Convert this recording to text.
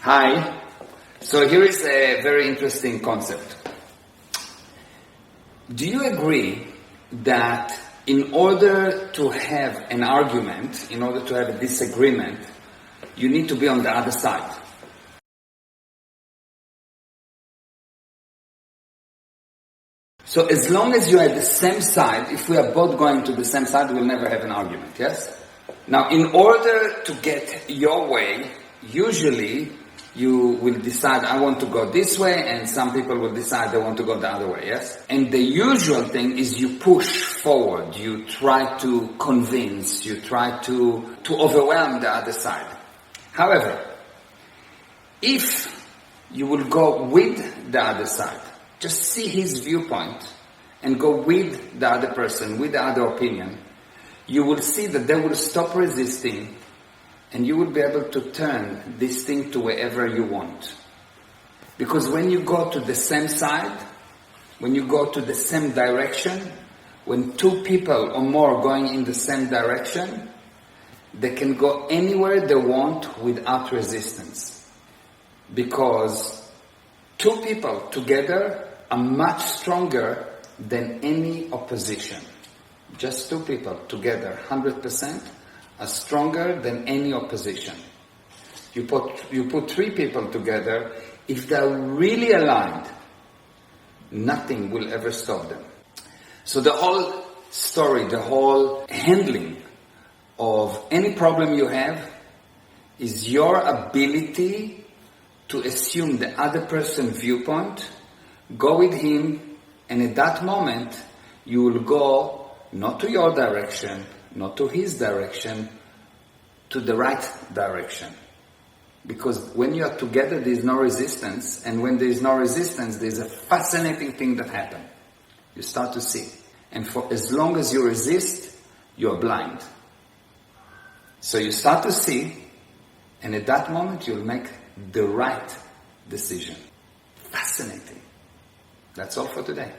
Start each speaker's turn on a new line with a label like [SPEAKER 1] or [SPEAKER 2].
[SPEAKER 1] Hi. So here is a very interesting concept. Do you agree that in order to have an argument, in order to have a disagreement, you need to be on the other side? So as long as you are at the same side, if we are both going to the same side, we'll never have an argument, yes? Now, in order to get your way, usually you will decide, I want to go this way, and some people will decide they want to go the other way, yes? And the usual thing is you push forward, you try to convince, you try to overwhelm the other side. However, if you will go with the other side, just see his viewpoint and go with the other person, with the other opinion, you will see that they will stop resisting and you will be able to turn this thing to wherever you want. Because when you go to the same side, when you go to the same direction, when two people or more going in the same direction, they can go anywhere they want without resistance. Because two people together are much stronger than any opposition. Just two people together, 100%, are stronger than any opposition. You put three people together, if they're really aligned, nothing will ever stop them. So the whole story, the whole handling of any problem you have is your ability to assume the other person's viewpoint, go with him, and at that moment, you will go not to your direction, not to his direction, to the right direction. Because when you are together, there is no resistance, and when there is no resistance, there is a fascinating thing that happens. You start to see. And for as long as you resist, you are blind. So you start to see, and at that moment, you'll make the right decision. Fascinating. That's all for today.